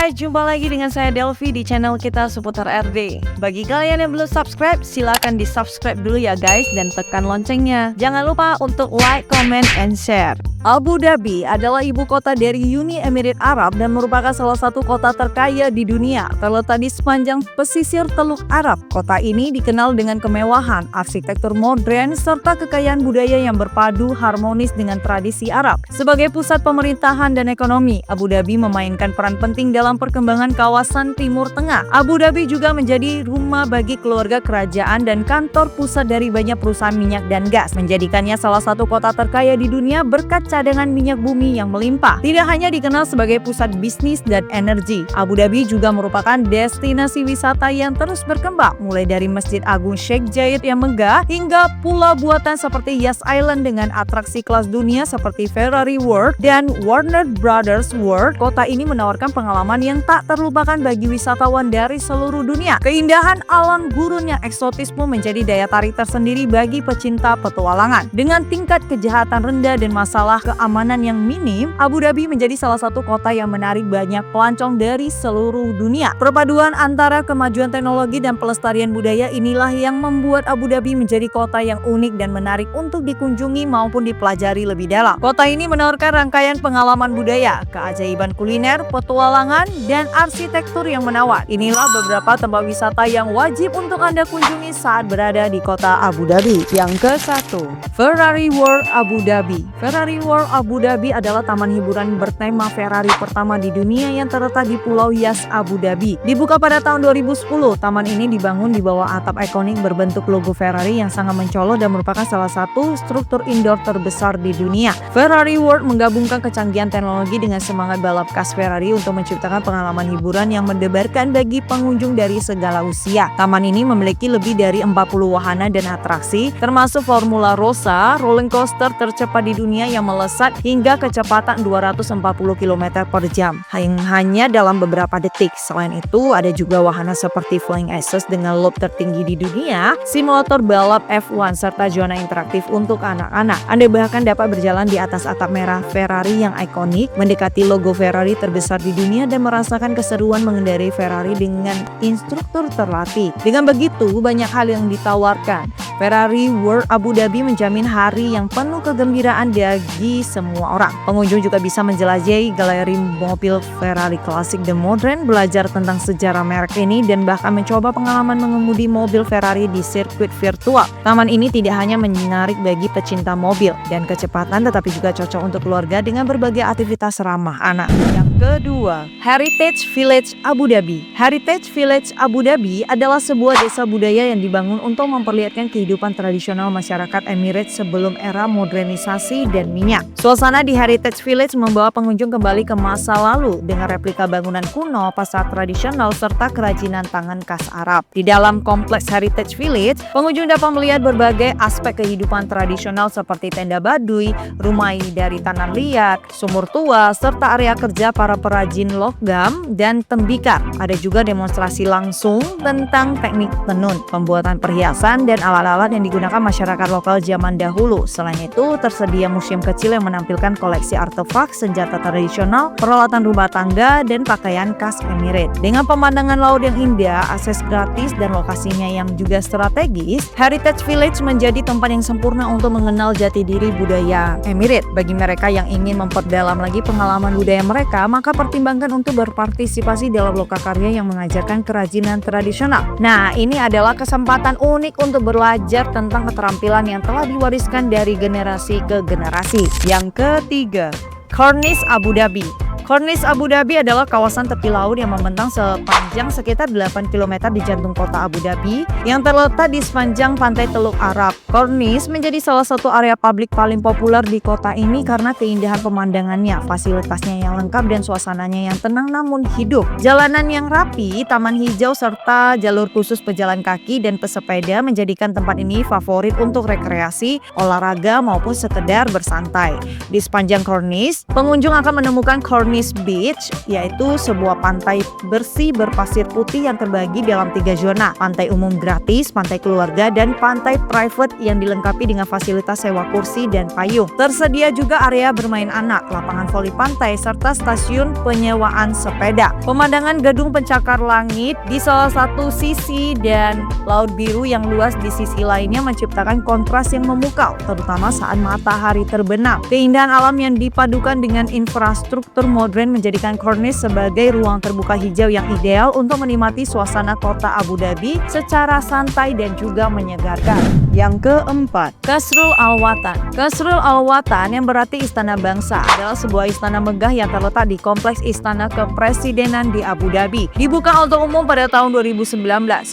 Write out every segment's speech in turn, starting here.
guys, jumpa lagi dengan saya Delvi di channel kita seputar RD. Bagi kalian yang belum subscribe, silakan di subscribe dulu ya guys dan tekan loncengnya. Jangan lupa untuk like, comment, and share. Abu Dhabi adalah ibu kota dari Uni Emirat Arab dan merupakan salah satu kota terkaya di dunia. Terletak di sepanjang pesisir Teluk Arab, kota ini dikenal dengan kemewahan, arsitektur modern, serta kekayaan budaya yang berpadu harmonis dengan tradisi Arab. Sebagai pusat pemerintahan dan ekonomi, Abu Dhabi memainkan peran penting dalam perkembangan kawasan Timur Tengah. Abu Dhabi juga menjadi rumah bagi keluarga kerajaan dan kantor pusat dari banyak perusahaan minyak dan gas, menjadikannya salah satu kota terkaya di dunia berkat cadangan minyak bumi yang melimpah. Tidak hanya dikenal sebagai pusat bisnis dan energi, Abu Dhabi juga merupakan destinasi wisata yang terus berkembang, mulai dari Masjid Agung Sheikh Zayed yang megah hingga pulau buatan seperti Yas Island dengan atraksi kelas dunia seperti Ferrari World dan Warner Brothers World. Kota ini menawarkan pengalaman yang tak terlupakan bagi wisatawan dari seluruh dunia. Keindahan alam gurun yang eksotis pun menjadi daya tarik tersendiri bagi pecinta petualangan. Dengan tingkat kejahatan rendah dan masalah keamanan yang minim, Abu Dhabi menjadi salah satu kota yang menarik banyak pelancong dari seluruh dunia. Perpaduan antara kemajuan teknologi dan pelestarian budaya inilah yang membuat Abu Dhabi menjadi kota yang unik dan menarik untuk dikunjungi maupun dipelajari lebih dalam. Kota ini menawarkan rangkaian pengalaman budaya, keajaiban kuliner, petualangan, dan arsitektur yang menawan. Inilah beberapa tempat wisata yang wajib untuk Anda kunjungi saat berada di kota Abu Dhabi. Yang ke-1, Ferrari World Abu Dhabi. Ferrari World Abu Dhabi adalah taman hiburan bertema Ferrari pertama di dunia yang terletak di Pulau Yas, Abu Dhabi. Dibuka pada tahun 2010, taman ini dibangun di bawah atap ikonik berbentuk logo Ferrari yang sangat mencolok dan merupakan salah satu struktur indoor terbesar di dunia. Ferrari World menggabungkan kecanggihan teknologi dengan semangat balap khas Ferrari untuk menciptakan pengalaman hiburan yang mendebarkan bagi pengunjung dari segala usia. Taman ini memiliki lebih dari 40 wahana dan atraksi, termasuk Formula Rossa, rolling coaster tercepat di dunia yang melesat hingga kecepatan 240 km per jam hanya dalam beberapa detik. Selain itu, ada juga wahana seperti Flying Aces dengan loop tertinggi di dunia, simulator balap F1, serta zona interaktif untuk anak-anak. Anda bahkan dapat berjalan di atas atap merah Ferrari yang ikonik, mendekati logo Ferrari terbesar di dunia dan merasakan keseruan mengendarai Ferrari dengan instruktur terlatih. Dengan begitu, banyak hal yang ditawarkan. Ferrari World Abu Dhabi menjamin hari yang penuh kegembiraan bagi semua orang. Pengunjung juga bisa menjelajahi galeri mobil Ferrari klasik dan modern, belajar tentang sejarah merek ini, dan bahkan mencoba pengalaman mengemudi mobil Ferrari di sirkuit virtual. Taman ini tidak hanya menarik bagi pecinta mobil dan kecepatan, tetapi juga cocok untuk keluarga dengan berbagai aktivitas ramah anak. Yang kedua, Heritage Village Abu Dhabi. Heritage Village Abu Dhabi adalah sebuah desa budaya yang dibangun untuk memperlihatkan kehidupan tradisional masyarakat Emirates sebelum era modernisasi dan minyak. Suasana di Heritage Village membawa pengunjung kembali ke masa lalu dengan replika bangunan kuno, pasar tradisional, serta kerajinan tangan khas Arab. Di dalam kompleks Heritage Village, pengunjung dapat melihat berbagai aspek kehidupan tradisional seperti tenda Baduy, rumah dari tanah liat, sumur tua, serta area kerja para perajin logam dan tembikar. Ada juga demonstrasi langsung tentang teknik tenun, pembuatan perhiasan, dan alat-alat yang digunakan masyarakat lokal zaman dahulu. Selain itu, tersedia museum kecil yang menampilkan koleksi artefak, senjata tradisional, peralatan rumah tangga, dan pakaian khas Emirates. Dengan pemandangan laut yang indah, akses gratis, dan lokasinya yang juga strategis, Heritage Village menjadi tempat yang sempurna untuk mengenal jati diri budaya Emirates. Bagi mereka yang ingin memperdalam lagi pengalaman budaya mereka, maka pertimbangkan untuk berpartisipasi dalam lokakarya yang mengajarkan kerajinan tradisional. Nah, ini adalah kesempatan unik untuk belajar tentang keterampilan yang telah diwariskan dari generasi ke generasi. Yang ketiga, Corniche Abu Dhabi. Corniche Abu Dhabi adalah kawasan tepi laut yang membentang sepanjang sekitar 8 km di jantung kota Abu Dhabi yang terletak di sepanjang pantai Teluk Arab. Corniche menjadi salah satu area publik paling populer di kota ini karena keindahan pemandangannya, fasilitasnya yang lengkap, dan suasananya yang tenang namun hidup. Jalanan yang rapi, taman hijau, serta jalur khusus pejalan kaki dan pesepeda menjadikan tempat ini favorit untuk rekreasi, olahraga, maupun sekedar bersantai. Di sepanjang Corniche, pengunjung akan menemukan Corniche Beach, yaitu sebuah pantai bersih berpasir putih yang terbagi dalam 3 zona: pantai umum gratis, pantai keluarga, dan pantai private yang dilengkapi dengan fasilitas sewa kursi dan payung. Tersedia juga area bermain anak, lapangan voli pantai, serta stasiun penyewaan sepeda. Pemandangan gedung pencakar langit di salah satu sisi dan laut biru yang luas di sisi lainnya menciptakan kontras yang memukau, terutama saat matahari terbenam. Keindahan alam yang dipadukan dengan infrastruktur modern menjadikan Corniche sebagai ruang terbuka hijau yang ideal untuk menikmati suasana kota Abu Dhabi secara santai dan juga menyegarkan. Yang keempat, Qasrul Al-Watan. Qasrul Al-Watan yang berarti Istana Bangsa adalah sebuah istana megah yang terletak di Kompleks Istana Kepresidenan di Abu Dhabi. Dibuka untuk umum pada tahun 2019,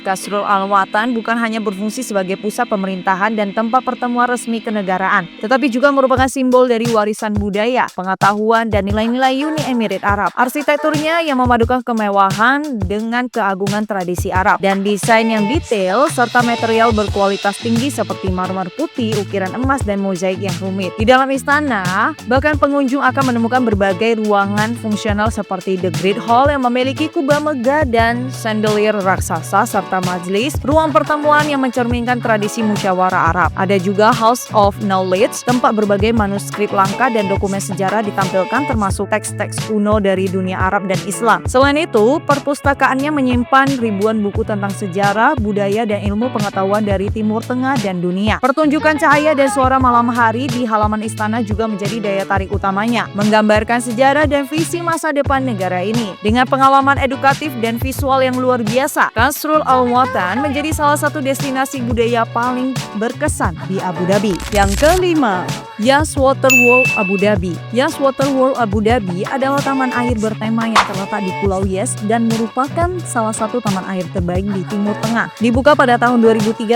Qasrul Al-Watan bukan hanya berfungsi sebagai pusat pemerintahan dan tempat pertemuan resmi kenegaraan, tetapi juga merupakan simbol dari warisan budaya, pengetahuan, dan nilai-nilai Uni Emirat Arab. Arsitekturnya yang memadukan kemewahan dengan keagungan tradisi Arab dan desain yang detail serta material berkualitas tinggi seperti marmer putih, ukiran emas, dan mozaik yang rumit. Di dalam istana, bahkan pengunjung akan menemukan berbagai ruangan fungsional seperti The Great Hall yang memiliki kubah megah dan chandelier raksasa serta majelis, ruang pertemuan yang mencerminkan tradisi musyawarah Arab. Ada juga House of Knowledge, tempat berbagai manuskrip langka dan dokumen sejarah ditampilkan termasuk teks-teks kuno dari dunia Arab dan Islam. Selain itu, perpustakaannya menyimpan ribuan buku tentang sejarah, budaya, dan ilmu pengetahuan dari Timur Tengah dan dunia. Pertunjukan cahaya dan suara malam hari di halaman istana juga menjadi daya tarik utamanya, menggambarkan sejarah dan visi masa depan negara ini. Dengan pengalaman edukatif dan visual yang luar biasa, Qasrul Al-Watan menjadi salah satu destinasi budaya paling berkesan di Abu Dhabi. Yang kelima, Yas Water World Abu Dhabi. Yas Water World Abu Dhabi adalah taman air bertema yang terletak di Pulau Yas dan merupakan salah satu taman air terbaik di Timur Tengah. Dibuka pada tahun 2013,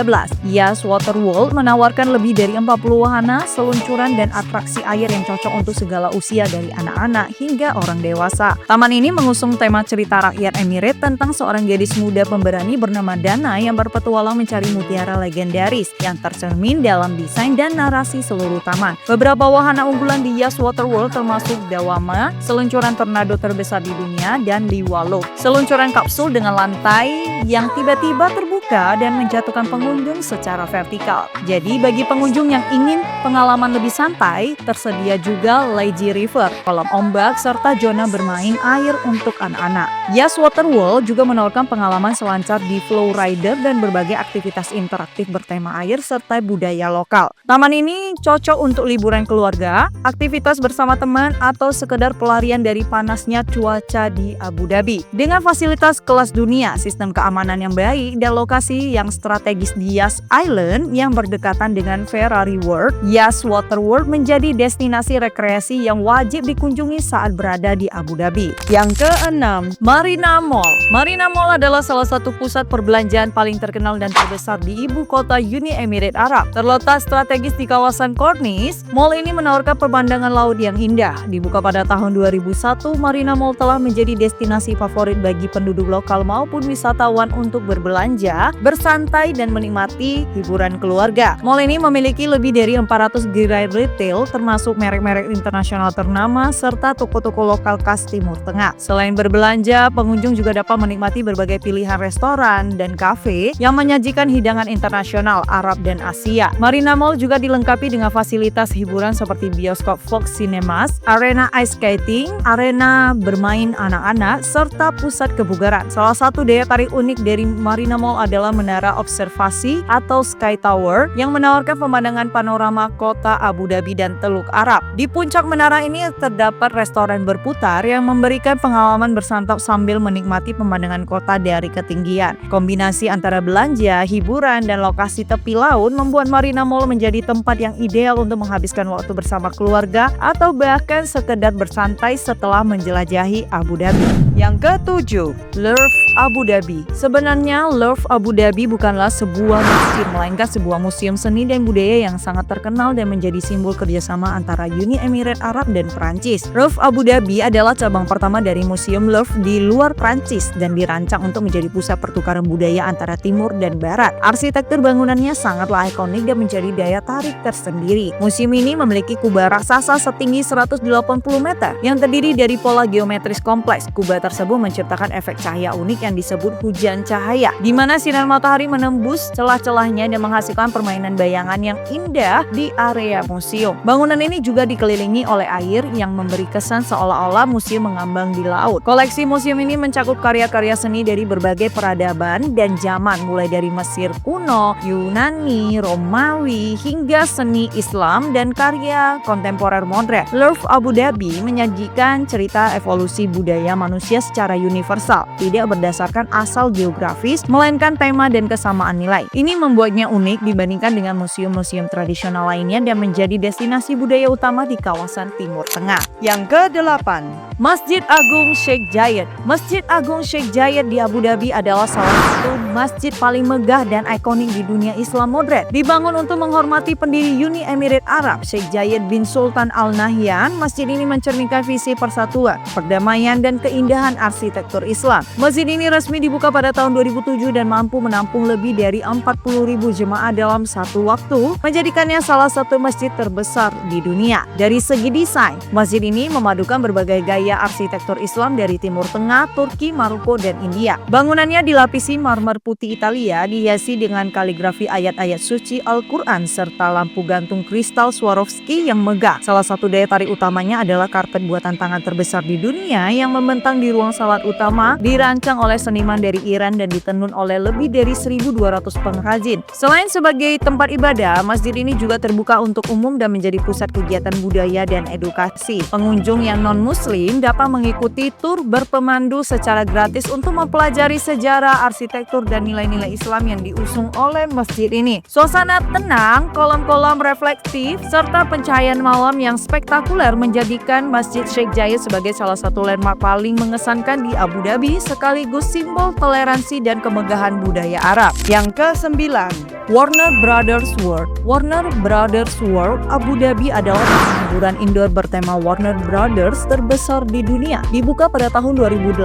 Yas Water World menawarkan lebih dari 40 wahana, seluncuran, dan atraksi air yang cocok untuk segala usia dari anak-anak hingga orang dewasa. Taman ini mengusung tema cerita rakyat Emirat tentang seorang gadis muda pemberani bernama Dana yang berpetualang mencari mutiara legendaris yang tercermin dalam desain dan narasi seluruh taman. Beberapa wahana unggulan di Yas Water World termasuk Dawama, seluncuran tornado terbesar di dunia, dan Liwalo, seluncuran kapsul dengan lantai yang tiba-tiba terbuka dan menjatuhkan pengunjung secara vertikal. Jadi bagi pengunjung yang ingin pengalaman lebih santai, tersedia juga Lazy River, kolam ombak, serta zona bermain air untuk anak-anak. Yas Water World juga menawarkan pengalaman selancar di flow rider dan berbagai aktivitas interaktif bertema air serta budaya lokal. Taman ini cocok untuk liburan keluarga, aktivitas bersama teman, atau sekedar pelarian dari panasnya cuaca di Abu Dhabi. Dengan fasilitas kelas dunia, sistem keamanan yang baik, dan lokasi yang strategis di Yas Island yang berdekatan dengan Ferrari World, Yas Water World menjadi destinasi rekreasi yang wajib dikunjungi saat berada di Abu Dhabi. Yang keenam, Marina Mall. Marina Mall adalah salah satu pusat perbelanjaan paling terkenal dan terbesar di ibu kota Uni Emirat Arab. Terletak strategis di kawasan Corniche, mall ini menawarkan pemandangan laut yang indah. Dibuka pada tahun 2001, Marina Mall telah menjadi destinasi favorit bagi penduduk lokal maupun wisatawan untuk berbelanja, bersantai, dan menikmati hiburan keluarga. Mall ini memiliki lebih dari 400 gerai retail termasuk merek-merek internasional ternama serta toko-toko lokal khas Timur Tengah. Selain berbelanja, pengunjung juga dapat menikmati berbagai pilihan restoran dan kafe yang menyajikan hidangan internasional Arab dan Asia. Marina Mall juga dilengkapi dengan fasilitas hiburan seperti bioskop Fox Cinemas, arena ice skating, arena bermain anak-anak, serta pusat kebugaran. Salah satu daya tarik unik dari Marina Mall adalah menara observasi atau Sky Tower yang menawarkan pemandangan panorama kota Abu Dhabi dan Teluk Arab. Di puncak menara ini terdapat restoran berputar yang memberikan pengalaman bersantap sambil menikmati pemandangan kota dari ketinggian. Kombinasi antara belanja, hiburan, dan lokasi tepi laut membuat Marina Mall menjadi tempat yang ideal untuk menghabiskan waktu bersama keluarga atau bahkan sekedar bersantai setelah menjelajahi Abu Dhabi. Yang ketujuh, Louvre Abu Dhabi. Sebenarnya Louvre Abu Dhabi bukanlah sebuah museum, melainkan sebuah museum seni dan budaya yang sangat terkenal dan menjadi simbol kerjasama antara Uni Emirat Arab dan Prancis. Louvre Abu Dhabi adalah cabang pertama dari Museum Louvre di luar Prancis dan dirancang untuk menjadi pusat pertukaran budaya antara Timur dan Barat. Arsitektur bangunannya sangatlah ikonik dan menjadi daya tarik tersendiri. Museum ini memiliki kubah raksasa setinggi 180 meter yang terdiri dari pola geometris kompleks. Kubah tersebut menciptakan efek cahaya unik yang disebut hujan cahaya, di mana sinar matahari menembus celah-celahnya dan menghasilkan permainan bayangan yang indah di area museum. Bangunan ini juga dikelilingi oleh air yang memberi kesan seolah-olah museum mengambang di laut. Koleksi museum ini mencakup karya-karya seni dari berbagai peradaban dan zaman, mulai dari Mesir kuno, Yunani, Romawi, hingga seni Islam dan karya kontemporer modern. Louvre Abu Dhabi menyajikan cerita evolusi budaya manusia secara universal, tidak berdasarkan asal geografis, melainkan tema dan kesamaan nilai. Ini membuatnya unik dibandingkan dengan museum-museum tradisional lainnya dan menjadi destinasi budaya utama di kawasan Timur Tengah. Yang ke-8, Masjid Agung Sheikh Zayed. Masjid Agung Sheikh Zayed di Abu Dhabi adalah salah satu masjid paling megah dan ikonik di dunia Islam modern. Dibangun untuk menghormati pendiri Uni Emirat Arab, Sheikh Zayed bin Sultan Al Nahyan, masjid ini mencerminkan visi persatuan, perdamaian, dan keindahan arsitektur Islam. Masjid ini resmi dibuka pada tahun 2007 dan mampu menampung lebih dari 40.000 jemaah dalam satu waktu, menjadikannya salah satu masjid terbesar di dunia. Dari segi desain, masjid ini memadukan berbagai gaya arsitektur Islam dari Timur Tengah, Turki, Maroko, dan India. Bangunannya dilapisi marmer putih Italia, dihiasi dengan kaligrafi ayat-ayat suci Al-Quran, serta lampu gantung kristal Swarovski yang megah. Salah satu daya tarik utamanya adalah karpet buatan tangan terbesar di dunia yang membentang di ruang salat utama, dirancang oleh seniman dari Iran dan ditenun oleh lebih dari 1.200 pengrajin. Selain sebagai tempat ibadah, masjid ini juga terbuka untuk umum dan menjadi pusat kegiatan budaya dan edukasi. Pengunjung yang non-muslim dapat mengikuti tur berpemandu secara gratis untuk mempelajari sejarah, arsitektur, dan nilai-nilai Islam yang diusung oleh masjid ini. Suasana tenang, kolam-kolam reflektif, serta pencahayaan malam yang spektakuler menjadikan Masjid Sheikh Zayed sebagai salah satu landmark paling mengesankan di Abu Dhabi, sekaligus simbol toleransi dan kemegahan budaya Arab. Yang ke-9, Warner Brothers World. Warner Brothers World Abu Dhabi adalah hiburan indoor bertema Warner Brothers terbesar di dunia. Dibuka pada tahun 2018,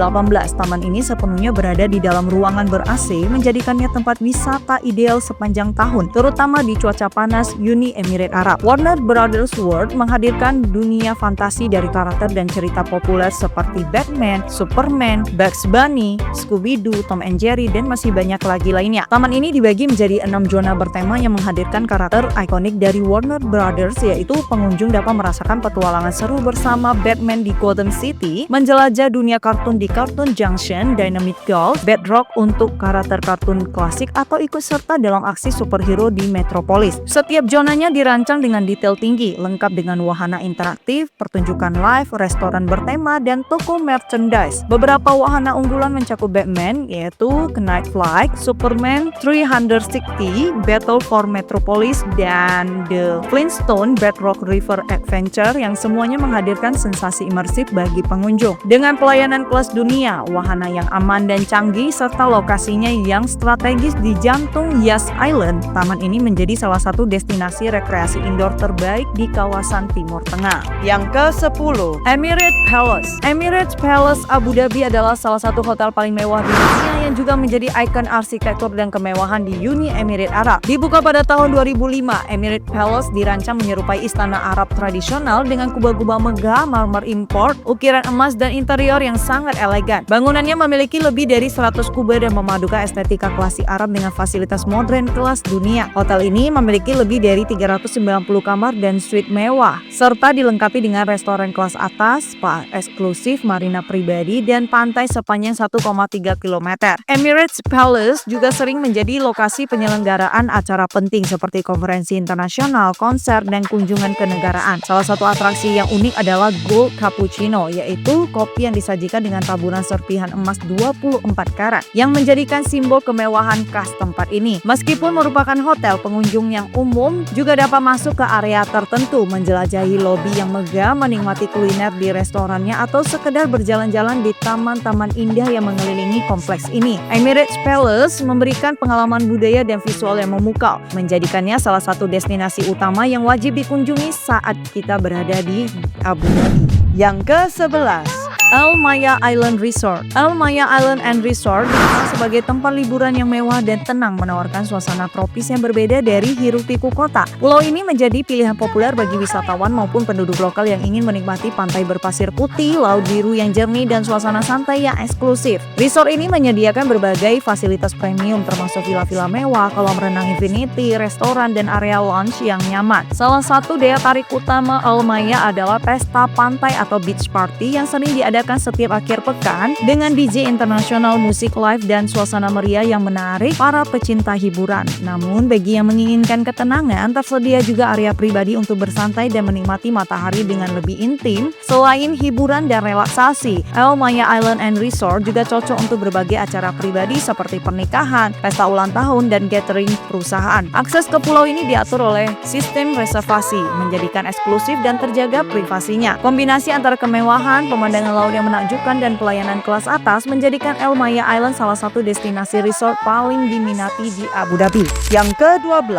taman ini sepenuhnya berada di dalam ruangan ber-AC, menjadikannya tempat wisata ideal sepanjang tahun, terutama di cuaca panas Uni Emirat Arab. Warner Brothers World menghadirkan dunia fantasi dari karakter dan cerita populer seperti Batman, Superman, Bugs Bunny, Scooby-Doo, Tom and Jerry, dan masih banyak lagi lainnya. Taman ini dibagi menjadi 6 zona bertema yang menghadirkan karakter ikonik dari Warner Brothers, yaitu pengunjung dapat merasakan petualangan seru bersama Batman di Gotham City, menjelajah dunia kartun di Cartoon Junction, Dynamite Golf, Bedrock untuk karakter kartun klasik, atau ikut serta dalam aksi superhero di Metropolis. Setiap zonanya dirancang dengan detail tinggi, lengkap dengan wahana interaktif, pertunjukan live, restoran bertema, dan toko merchandise. Beberapa wahana unggulan mencakup Batman, yaitu Knight Flight, Superman 360, Battle for Metropolis, dan The Flintstone Bedrock River Adventure, yang semuanya menghadirkan sensasi imersif bagi pengunjung. Dengan pelayanan kelas dunia, wahana yang aman dan canggih, serta lokasinya yang strategis di jantung Yas Island, taman ini menjadi salah satu destinasi rekreasi indoor terbaik di kawasan Timur Tengah. Yang ke-10, Emirates Palace. Emirates Palace Abu Dhabi adalah salah satu hotel paling mewah di dunia yang juga menjadi ikon arsitektur dan kemewahan di Uni Emirat Arab. Dibuka pada tahun 2005, Emirates Palace dirancang menyerupai istana Arab tradisional dengan kubah-kubah megah, marmer import, ukiran emas, dan interior yang sangat elegan. Bangunannya memiliki lebih dari 100 kubah dan memadukan estetika klasik Arab dengan fasilitas modern kelas dunia. Hotel ini memiliki lebih dari 390 kamar dan suite mewah, serta dilengkapi dengan restoran kelas atas, spa eksklusif, marina pribadi, dan pantai sepanjang 1,3 km. Emirates Palace juga sering menjadi lokasi penyelenggaraan acara penting seperti konferensi internasional, konser, dan kunjungan kenegaraan. Salah satu atraksi yang unik adalah Gold Cappuccino, yaitu kopi yang disajikan dengan taburan serpihan emas 24 karat, yang menjadikan simbol kemewahan khas tempat ini. Meskipun merupakan hotel, pengunjung yang umum juga dapat masuk ke area tertentu, menjelajahi lobi yang megah, menikmati kuliner di restorannya, atau sekedar berjalan-jalan di taman-taman indah yang mengelilingi kompleks ini. Emirates Palace memberikan pengalaman budaya dan visual yang memukau, menjadikannya salah satu destinasi utama yang wajib dikunjungi saat kita berada di Abu Dhabi. Yang ke-11, Al Maya Island Resort. Al Maya Island and Resort dikenal sebagai tempat liburan yang mewah dan tenang, menawarkan suasana tropis yang berbeda dari hiruk-pikuk kota. Pulau ini menjadi pilihan populer bagi wisatawan maupun penduduk lokal yang ingin menikmati pantai berpasir putih, laut biru yang jernih, dan suasana santai yang eksklusif. Resort ini menyediakan berbagai fasilitas premium termasuk villa-villa mewah, kolam renang infinity, restoran, dan area lounge yang nyaman. Salah satu daya tarik utama Al Maya adalah pesta pantai atau beach party yang sering diadakan setiap akhir pekan dengan DJ internasional, musik live, dan suasana meriah yang menarik para pecinta hiburan. Namun bagi yang menginginkan ketenangan, tersedia juga area pribadi untuk bersantai dan menikmati matahari dengan lebih intim. Selain hiburan dan relaksasi, Al Maya Island and Resort juga cocok untuk berbagai acara pribadi seperti pernikahan, pesta ulang tahun, dan gathering perusahaan. Akses ke pulau ini diatur oleh sistem reservasi, menjadikan eksklusif dan terjaga privasinya. Kombinasi antara kemewahan, pemandangan laut yang menakjubkan, dan pelayanan kelas atas menjadikan Al Maya Island salah satu destinasi resort paling diminati di Abu Dhabi. Yang ke-12,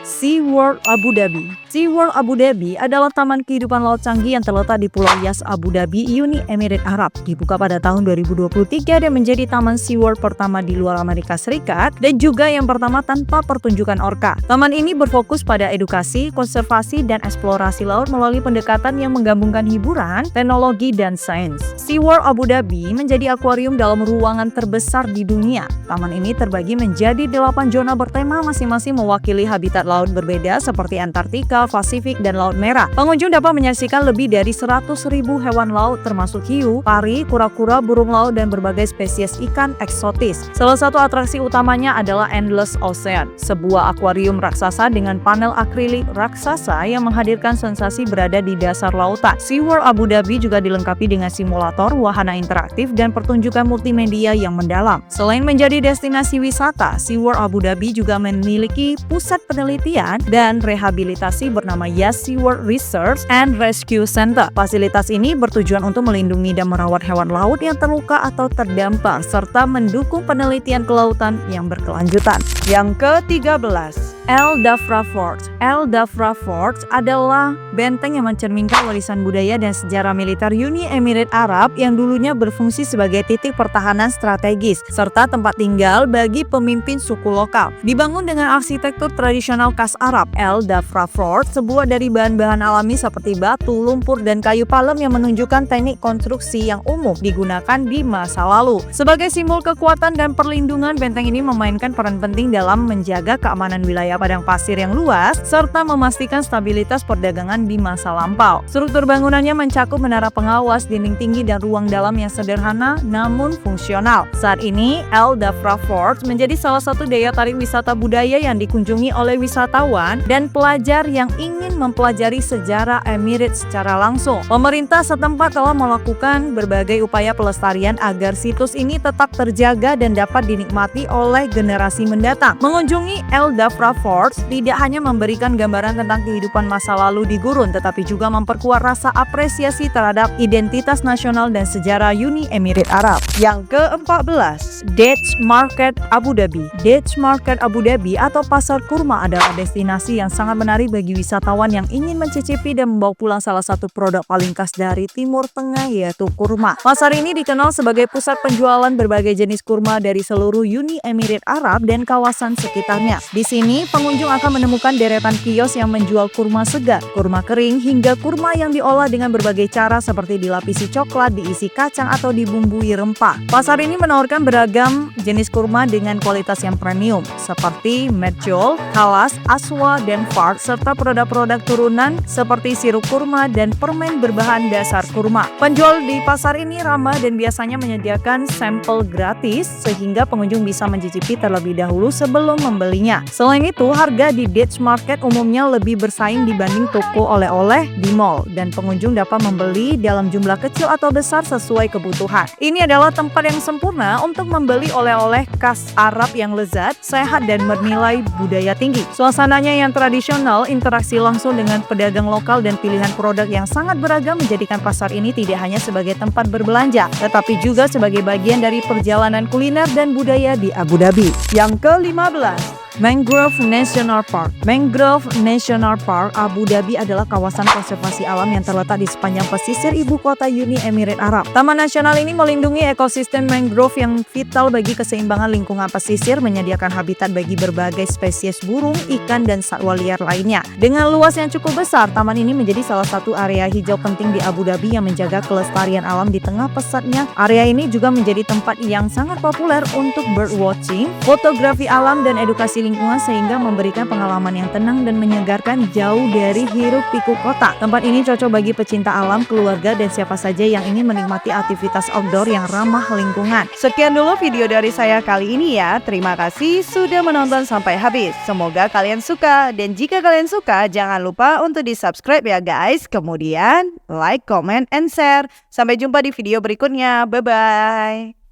SeaWorld Abu Dhabi. SeaWorld Abu Dhabi adalah taman kehidupan laut canggih yang terletak di Pulau Yas, Abu Dhabi, Uni Emirat Arab. Dibuka pada tahun 2023 dan menjadi taman SeaWorld pertama di luar Amerika Serikat dan juga yang pertama tanpa pertunjukan orka. Taman ini berfokus pada edukasi, konservasi, dan eksplorasi laut melalui pendekatan yang menggabungkan hiburan, teknologi, dan sains. SeaWorld Abu Dhabi menjadi akuarium dalam ruangan terbesar di dunia. Taman ini terbagi menjadi 8 zona bertema, masing-masing mewakili habitat laut berbeda seperti Antartika, Pasifik, dan Laut Merah. Pengunjung dapat menyaksikan lebih dari 100.000 hewan laut termasuk hiu, pari, kura-kura, burung laut, dan berbagai spesies ikan eksotis. Salah satu atraksi utamanya adalah Endless Ocean, sebuah akuarium raksasa dengan panel akrilik raksasa yang menghadirkan sensasi berada di dasar lautan. SeaWorld Abu Dhabi juga dilengkapi dengan simulator, wahana interaktif, dan pertunjukan multimedia yang mendalam. Selain menjadi destinasi wisata, SeaWorld Abu Dhabi juga memiliki pusat penelitian dan rehabilitasi bernama Yas SeaWorld Research and Rescue Center. Fasilitas ini bertujuan untuk melindungi dan merawat hewan laut yang terluka atau terdampar serta mendukung penelitian kelautan yang berkelanjutan. Yang ke-13, Al Dhafra Fort. Al Dhafra Fort adalah benteng yang mencerminkan warisan budaya dan sejarah militer Uni Emirat Arab yang dulunya berfungsi sebagai titik pertahanan strategis serta tempat tinggal bagi pemimpin suku lokal. Dibangun dengan arsitektur tradisional khas Arab, Al Dhafra Fort terbuat dari bahan-bahan alami seperti batu, lumpur, dan kayu palem yang menunjukkan teknik konstruksi yang umum digunakan di masa lalu. Sebagai simbol kekuatan dan perlindungan, benteng ini memainkan peran penting dalam menjaga keamanan wilayah padang pasir yang luas serta memastikan stabilitas perdagangan di masa lampau. Struktur bangunannya mencakup menara pengawas, dinding tinggi, dan ruang dalam yang sederhana namun fungsional. Saat ini, Al Dhafra Fort menjadi salah satu daya tarik wisata budaya yang dikunjungi oleh wisatawan dan pelajar yang ingin mempelajari sejarah Emirat secara langsung. Pemerintah setempat telah melakukan berbagai upaya pelestarian agar situs ini tetap terjaga dan dapat dinikmati oleh generasi mendatang. Mengunjungi Al Dhafra Fort tidak hanya memberikan gambaran tentang kehidupan masa lalu di gurun, tetapi juga memperkuat rasa apresiasi terhadap identitas nasional dan sejarah Uni Emirat Arab. Yang ke-14, Dates Market Abu Dhabi. Dates Market Abu Dhabi atau Pasar Kurma adalah destinasi yang sangat menarik bagi wisatawan yang ingin mencicipi dan membawa pulang salah satu produk paling khas dari Timur Tengah, yaitu kurma. Pasar ini dikenal sebagai pusat penjualan berbagai jenis kurma dari seluruh Uni Emirat Arab dan kawasan sekitarnya. Di sini, pengunjung akan menemukan deretan kios yang menjual kurma segar, kurma kering, hingga kurma yang diolah dengan berbagai cara seperti dilapisi coklat, diisi kacang, atau dibumbui rempah. Pasar ini menawarkan beragam jenis kurma dengan kualitas yang premium, seperti Medjool, Kalas, Aswa, dan Fard, serta produk-produk turunan seperti sirup kurma dan permen berbahan dasar kurma. Penjual di pasar ini ramah dan biasanya menyediakan sampel gratis, sehingga pengunjung bisa mencicipi terlebih dahulu sebelum membelinya. Selain itu, harga di Dates Market umumnya lebih bersaing dibanding toko oleh-oleh di mall, dan pengunjung dapat membeli dalam jumlah kecil atau besar sesuai kebutuhan. Ini adalah tempat yang sempurna untuk membeli oleh-oleh khas Arab yang lezat, sehat, dan bernilai budaya tinggi. Suasananya yang tradisional, interaksi langsung dengan pedagang lokal, dan pilihan produk yang sangat beragam menjadikan pasar ini tidak hanya sebagai tempat berbelanja, tetapi juga sebagai bagian dari perjalanan kuliner dan budaya di Abu Dhabi. Yang ke-15, Mangrove National Park. Mangrove National Park Abu Dhabi adalah kawasan konservasi alam yang terletak di sepanjang pesisir ibu kota Uni Emirat Arab. Taman nasional ini melindungi ekosistem mangrove yang vital bagi keseimbangan lingkungan pesisir, menyediakan habitat bagi berbagai spesies burung, ikan, dan satwa liar lainnya. Dengan luas yang cukup besar, taman ini menjadi salah satu area hijau penting di Abu Dhabi yang menjaga kelestarian alam di tengah pesatnya. Area ini juga menjadi tempat yang sangat populer untuk birdwatching, fotografi alam, dan edukasi lingkungan, sehingga memberikan pengalaman yang tenang dan menyegarkan jauh dari hiruk pikuk kota. Tempat ini cocok bagi pecinta alam, keluarga, dan siapa saja yang ingin menikmati aktivitas outdoor yang ramah lingkungan. Sekian dulu video dari saya kali ini ya. Terima kasih sudah menonton sampai habis. Semoga kalian suka, dan jika kalian suka jangan lupa untuk di-subscribe ya guys. Kemudian like, comment, and share. Sampai jumpa di video berikutnya. Bye-bye.